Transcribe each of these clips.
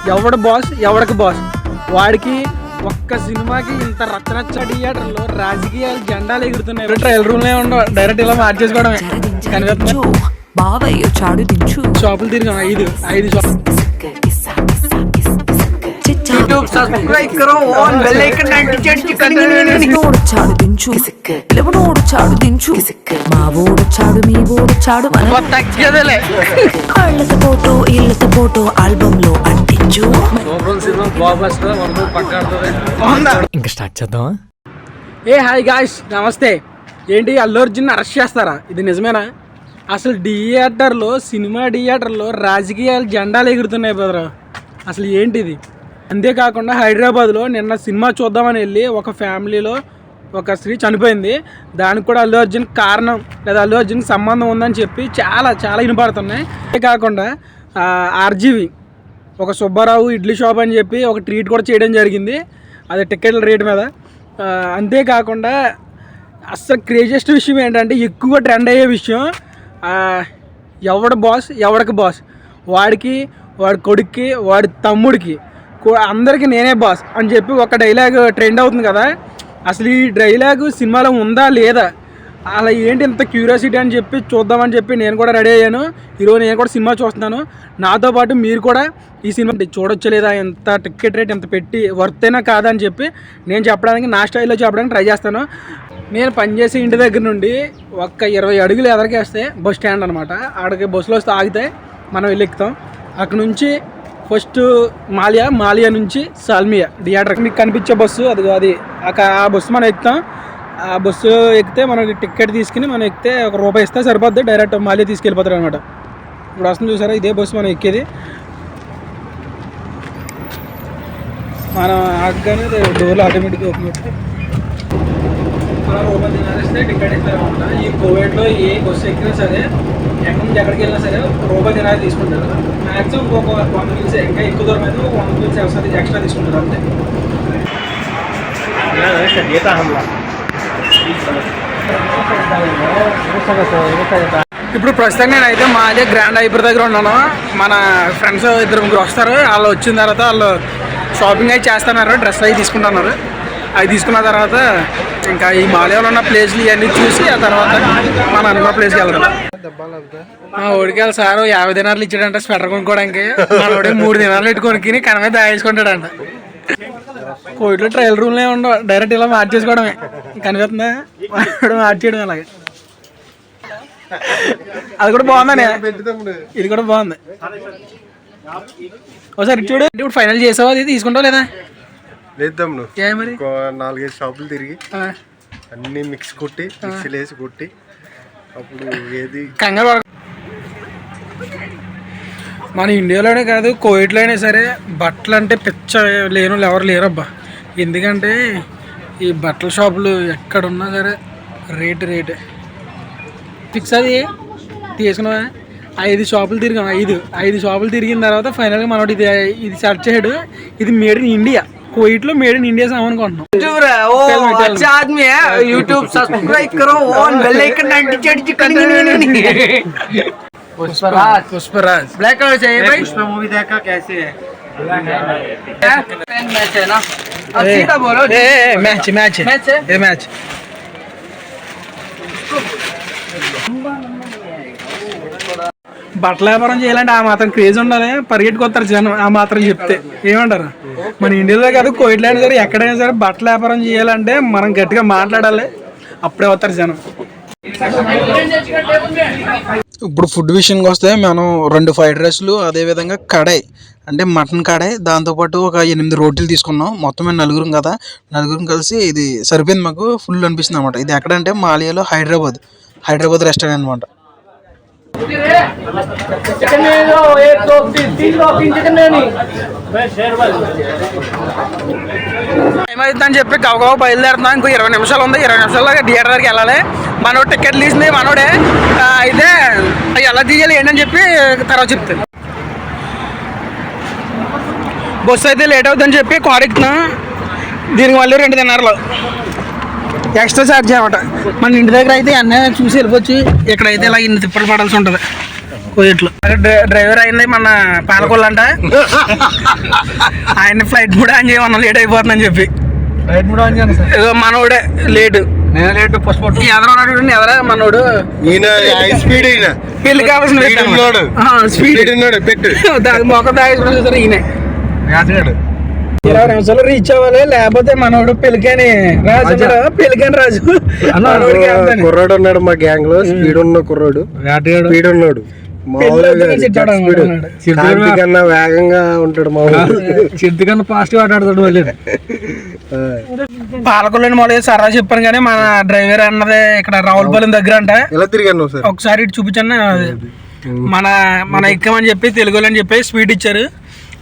ఎవడు బాస్ ఎవడికి బాస్ వాడికి ఒక్క సినిమాకి ఇంత రచ్చరచ్చ థియేటర్లో రాజకీయాలు జెండాలు ఎగురుతున్నాయి. ట్రయల్ రూమ్ లో ఉండవు, డైరెక్ట్ ఇలా మార్చేసుకోవడమే. షాపులు తిరిగాం, ఐదు షాపులు. सब्सक्राइब करो ऑन बेल आइकन నోడుచాడు దించు లేవనోడుచాడు దించు మా ఓడుచాడు మీ ఓడుచాడు తగ్గేదేలే. వాళ్ళతో ఫోటో ఇళ్ళతో ఫోటో ఆల్బమ్ లో అంటించు. ఇంకా స్టార్ట్ చేద్దామా? హాయ్ గాయ్స్, నమస్తే. ఏంటి అల్లు అర్జున్ అరెస్ట్ చేస్తారా? ఇది నిజమేనా? అసలు సినిమా థియేటర్లో రాజకీయాలు జెండాలు ఎగురుతున్నాయి బ్రదర్. అసలు ఏంటిది? అంతేకాకుండా హైదరాబాద్లో నిన్న సినిమా చూద్దామని వెళ్ళి ఒక ఫ్యామిలీలో ఒక స్త్రీ చనిపోయింది. దానికి కూడా అల్లు అర్జున్ కారణం లేదా అల్లు అర్జున్కి సంబంధం ఉందని చెప్పి చాలా చాలా వినపడుతున్నాయి. అంతేకాకుండా ఆర్జీవి ఒక సుబ్బారావు ఇడ్లీ షాప్ అని చెప్పి ఒక ట్రీట్ కూడా చేయడం జరిగింది, అది టికెట్ల రేట్ మీద. అంతేకాకుండా అసలు క్రేజియస్ట్ విషయం ఏంటంటే, ఎక్కువ ట్రెండ్ అయ్యే విషయం, ఎవడు బాస్ ఎవడికి బాస్, వాడికి వాడి కొడుక్కి వాడి తమ్ముడికి అందరికీ నేనే బాస్ అని చెప్పి ఒక డైలాగ్ ట్రెండ్ అవుతుంది కదా. అసలు ఈ డైలాగ్ సినిమాలో ఉందా లేదా, అలా ఏంటి ఇంత క్యూరియాసిటీ అని చెప్పి చూద్దామని చెప్పి నేను కూడా రెడీ అయ్యాను. ఈరోజు నేను కూడా సినిమా చూస్తున్నాను. నాతో పాటు మీరు కూడా ఈ సినిమా చూడొచ్చు లేదా, ఎంత టికెట్ రేట్ ఎంత పెట్టి వర్తేనా కాదా అని చెప్పి నేను చెప్పడానికి, నా స్టైల్లో చెప్పడానికి ట్రై చేస్తాను. నేను పనిచేసే ఇంటి దగ్గర నుండి ఒక 20 అడుగులు ఎదరికేస్తే బస్ స్టాండ్ అనమాట. అక్కడికి బస్సులో వస్తే ఆగితే మనం వెళ్ళి ఎక్కుతాం. అక్కడ నుంచి ఫస్ట్ మాలియా నుంచి సాల్మియా థియేటర్ మీకు కనిపించే బస్సు అది ఆ బస్సు మనం ఎక్కుతాం. ఆ బస్సు ఎక్కితే మనకి టికెట్ తీసుకుని మనం ఎక్కితే ₹1 ఇస్తే సరిపోద్ది, డైరెక్ట్ మాలియా తీసుకెళ్ళిపోతారు అనమాట. ఇప్పుడు వస్తుంది చూసారా, ఇదే బస్సు మనం ఎక్కేది. మనం ఆగగానే డోర్లు ఆటోమేటిక్గా ఓపెన్ అవుతాయి. మనం ఓపెన్ తినాలిస్తే టికెట్ ఇస్తారనమాట. ఈ కోవిడ్లో ఏ బస్సు ఎక్కినా సరే, ఎక్కడి నుంచి ఎక్కడికి వెళ్ళినా సరే ₹1 తీసుకుంటారు. మ్యాక్సిమం ఒక 100 కిలోస్, ఇంకా ఎక్కువ దూరం అయితే 100 కిలోస్ ఎక్స్ట్రా తీసుకుంటారు అంతే. ఇప్పుడు ప్రస్తుతం నేనైతే మాదే గ్రాండ్ హైపర్ దగ్గర ఉన్నాను. మన ఫ్రెండ్స్ 2-3 వస్తారు. వాళ్ళు వచ్చిన తర్వాత వాళ్ళు షాపింగ్ అయితే చేస్తున్నారు, డ్రెస్ అవి తీసుకుంటున్నారు. అవి తీసుకున్న తర్వాత ఇంకా ఈ మాలయాలో ఉన్న ప్లేస్లు ఇవన్నీ చూసి ఆ తర్వాత మన అనుకున్న ప్లేస్కి వెళ్తాం. మా ఓడికాయలు సారు 50 దినాలు ఇచ్చాడంట స్వెటర్ కొనుక్కోవడానికి. మన ఓడికి 3 దినాలు ఇటు కొనుక్కి కనమే దాయేసుకుంటాడంట. కోవిడ్లో ట్రయల్ రూమ్లో ఉండవు, డైరెక్ట్ ఇలా మార్చేసుకోవడమే. కనిపిస్తుందా మార్చేయడం అలాగే. అది కూడా బాగుందని, ఇది కూడా బాగుంది. ఒకసారి చూడు. ఇప్పుడు ఫైనల్ చేసావా? అది తీసుకుంటావు లేదా? లేద్దాం మరి 4-5 షాపులు తిరిగి అన్ని మిక్స్ కొట్టి మిక్సీలు వేసి కొట్టి అప్పుడు ఏది కంగారు. మన ఇండియాలోనే కాదు, కోవిడ్లో అయినా సరే బట్టలు అంటే పిచ్చ లేను ఎవరు లేరబ్బా. ఎందుకంటే ఈ బట్టల షాపులు ఎక్కడున్నా సరే రేటు ఫిక్స్. అది తీసుకున్నా 5 షాపులు తిరిగాం. 5 షాపులు తిరిగిన తర్వాత ఫైనల్గా మనోడు ఇది సెర్చ్ చేయడు. ఇది మేడ్ ఇన్ ఇండియా, కోవిడ్లో మేడ్ ఇన్ ఇండియా సామాన్ కొంటున్నాం. अच्छा आदमी है, यूट्यूब सब्सक्राइब करो on bell icon Pushparaj black colour चाहिए भाई. पुष्पा मूवी देखा कैसे है? मैच है ना, अब सीधा बोलो. मैच బట్టల వ్యాపారం చేయాలంటే ఆ మాత్రం క్రేజ్ ఉండాలి, పరిగెట్టుకొస్తారు జనం. ఆ మాత్రం చెప్తే ఏమంటారు? మన ఇండియాలో కాదు, కోవిడ్లో అయినా సరే ఎక్కడైనా సరే బట్టల వ్యాపారం చేయాలంటే మనం గట్టిగా మాట్లాడాలి, అప్పుడే వస్తారు జనం. ఇప్పుడు ఫుడ్ విషయానికి వస్తే మనం 2 ఫ్రైడ్ రైస్లు, అదేవిధంగా కడాయి అంటే మటన్ కడాయి, దాంతోపాటు ఒక 8 రోటీలు తీసుకున్నాం. మొత్తం మేము నలుగురం కలిసి ఇది సరిపోయింది, మాకు ఫుల్ అనిపిస్తుంది అనమాట. ఇది ఎక్కడంటే మాలియాలో హైదరాబాద్ రెస్టారెంట్ అనమాట. ఏమైందని చెప్పి గవగవ బయలుదేరుతున్నాం. ఇంకో 20 నిమిషాలు ఉంది. 20 నిమిషాల్లో థియేటర్ దగ్గరికి వెళ్ళాలి. మనోడు టికెట్లు తీసింది మనోడే. అయితే ఎలా తీయాలి ఏంటని చెప్పి తర్వాత చెప్తాను. బస్సు అయితే లేట్ అవుతుందని చెప్పి కార్ ఎక్కుతున్నాం. దీనికి మళ్ళీ 2 దినార్లు ఎక్స్ట్రా ఛార్జ్ అనమాట. మన ఇంటి దగ్గర అయితే అన్నీ చూసి వెళ్ళిపోవచ్చు. ఇక్కడైతే ఇలా ఇన్ని తిప్పలు పడాల్సి ఉంటుంది కోవిడ్లో. డ్రైవర్ అయింది మన పాలకొల్లంట. ఆయన ఫ్లైట్ కూడా ఆన్ చేయమన్నా లేట్ అయిపోతుందని చెప్పి. ఫ్లైట్ కూడా ఆన్ చేయండి సార్. ఏదో మనోడే లేటు. నేను లేట్ పుష్ప ఎదరా మనోడు ఈయన హై స్పీడ్ ఈయన పెళ్లి కావాల్సిన స్పీడ్ ఉన్నాడు పెట్టు మొక్క తాగేసుకుని చూసారు ఈయన. రాజుగాడు 20 నిమిషాలు రీచ్ అవ్వాలి, లేకపోతే మనోడు పెళ్ళికని రాజు పెళ్ళికని రాజు కుర్రాడు ఉన్నాడు మా గ్యాంగ్ లో. స్పీడ్ ఉన్న కుర్రాడు, స్పీడ్ ఉన్నాడు. కన్నా వేగంగా ఉంటాడు మా చిద్ది కన్నా ఫాస్ట్ గా ఆటాడుతాడు. మళ్ళీ పాలకొల్లని మొదలు సరదా చెప్పాను కానీ మన డ్రైవర్ అన్నది ఇక్కడ రావులపాలెం దగ్గర అంట. ఎలా తిరిగాను సార్ ఒకసారి ఇటు చూపించండి. మన ఎక్కమని చెప్పి తెలుగులో అని చెప్పి స్పీడ్ ఇచ్చారు.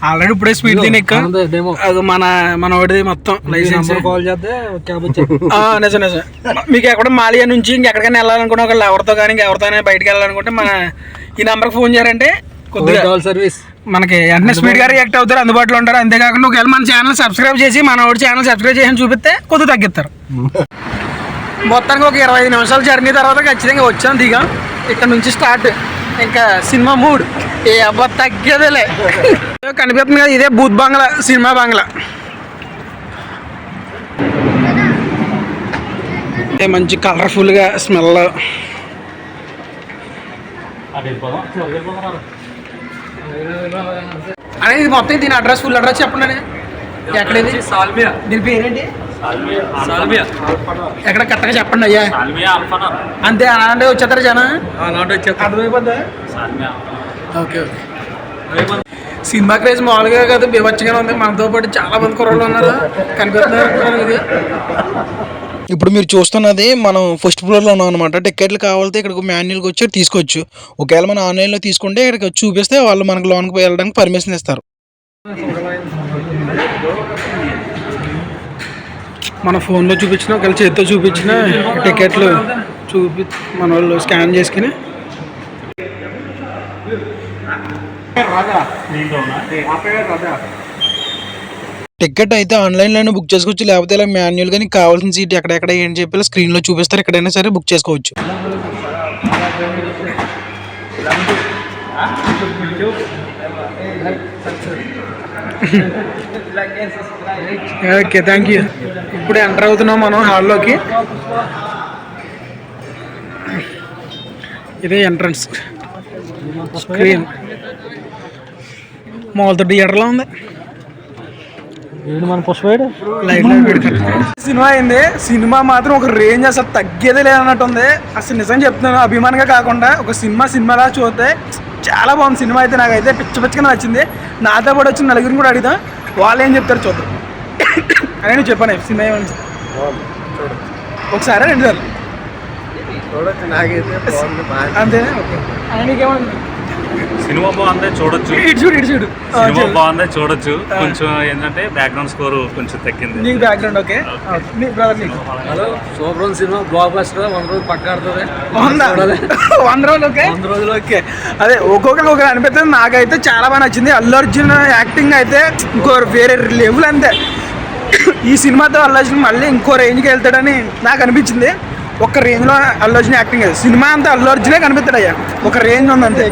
ఆల్రెడీ ఇప్పుడే స్పీడ్ తిని ఎక్కాం. అది మన వాడిది మొత్తం లైసెన్స్. కాల్ చేస్తే క్యాబ్ నిజం నిజం. మీకు ఎక్కడ మాలియా నుంచి ఇంకెక్కడికైనా వెళ్ళాలనుకున్నా ఒకళ్ళు ఎవరితో కానీ ఇంకెవరితోనే బయటకు వెళ్ళాలనుకుంటే మన ఈ నెంబర్కి ఫోన్ చేయారంటే కొద్దిగా సర్వీస్ మనకి వెంటనే స్పీడ్ గా రియాక్ట్ అవుతారు, అందుబాటులో ఉంటారు. అంతేకాకుండా ఒకవేళ మన ఛానల్ సబ్స్క్రైబ్ చేసి మన వాడి ఛానల్ సబ్స్క్రైబ్ చేసి చూపిస్తే కొద్దిగా తగ్గిస్తారు. మొత్తానికి ఒక 25 నిమిషాల జర్నీ తర్వాత ఖచ్చితంగా వచ్చాం, దిగాం. ఇక్కడ నుంచి స్టార్ట్ ఇంకా సినిమా మూడ్ ఏ అబ్బా తగ్గేదేలే. కనిపిస్తుంది కదా, ఇదే భూత్ బంగ్లా, సినిమా బంగ్లా. మంచి కలర్ఫుల్గా స్మెల్. అదే ఇది మొత్తం దీని అడ్రస్, ఫుల్ అడ్రస్ చెప్పండి. ఎక్కడేది దీని పేరేంటి? ఎక్కడ కరెక్ట్గా చెప్పండి అయ్యా. అంతే అలాంటి వచ్చేస్తారు జనం, అర్థమైపోద్దా? Okay okay. సినిమా క్రేజ్ మామూలుగా కదా బీభత్సంగానే ఉంది. మనతో పాటు చాలా మంది కుర్రోళ్ళు ఉన్నారు, కనిపిస్తున్నారు. ఇది ఇప్పుడు మీరు చూస్తున్నది మనం ఫస్ట్ ఫ్లోర్లో ఉన్నాం అనమాట. టికెట్లు కావాలితే ఇక్కడికి మాన్యువల్గా వచ్చి తీసుకోవచ్చు. ఒకవేళ మనం ఆన్లైన్లో తీసుకుంటే ఇక్కడికి వచ్చి చూపిస్తే వాళ్ళు మనకు లోన్కి వెళ్ళడానికి పర్మిషన్ ఇస్తారు. మన ఫోన్లో చూపించిన ఒకవేళ చేతితో చూపించిన టికెట్లు మన వాళ్ళు స్కాన్ చేసుకుని టికెట్ అయితే ఆన్లైన్లోనే బుక్ చేసుకోవచ్చు, లేకపోతే ఇలా మాన్యువల్గా నీకు కావాల్సిన సీట్ ఎక్కడెక్కడ ఏంటి చెప్పి స్క్రీన్లో చూపిస్తారు, ఎక్కడైనా సరే బుక్ చేసుకోవచ్చు. Okay thank you. ఇప్పుడు ఎంటర్ అవుతున్నాం మనం హాల్లోకి. ఇదే ఎంట్రన్స్ స్క్రీన్. మామూలుతో థియేటర్లో ఉంది. మన పుష్ప సినిమా అయింది. సినిమా మాత్రం ఒక రేంజ్ అసలు తగ్గేదే లేదన్నట్టు ఉంది. అసలు నిజం చెప్తున్నాను, అభిమానంగా కాకుండా ఒక సినిమాలా చూస్తే చాలా బాగుంది. సినిమా అయితే నాకైతే పిచ్చగా నచ్చింది. నాతో పాటు వచ్చిన నలుగురిని కూడా అడుగుతాం, వాళ్ళు ఏం చెప్తారు చూద్దాం. అని నేను చెప్పాను సినిమా ఏమని. ఒకసారి 2 సార్లు అంతేనా? ఓకే. ఆయనకేమన్నా సినిమా బాగుంది చూడొచ్చు, చూడు సినిమా బాగుంది చూడొచ్చు. కొంచెం ఏంటంటే బ్యాక్గ్రౌండ్ స్కోర్ కొంచెం తగ్గింది. నీకు background okay. Hello super cinema, block buster. 100 రోజులు పక్క ఆడుతుంది. 100 రోజులు ఓకే. 100 రోజులు ఓకే. అదే ఒక్కొక్కరికి ఒకరు అనిపిస్తుంది. నాకైతే చాలా బాగా నచ్చింది. అల్లు అర్జున్ యాక్టింగ్ అయితే ఇంకో వేరే లెవెల్. అంతే ఈ సినిమాతో అల్లు అర్జున్ మళ్ళీ ఇంకో రేంజ్కి వెళ్తాడని నాకు అనిపించింది. ఒక రేంజ్లో అల్లు అర్జున్ యాక్టింగ్, సినిమా అంతా అల్లు అర్జునే కనిపిస్తాడు అయ్యా. ఒక రేంజ్ ఉంది అంతే.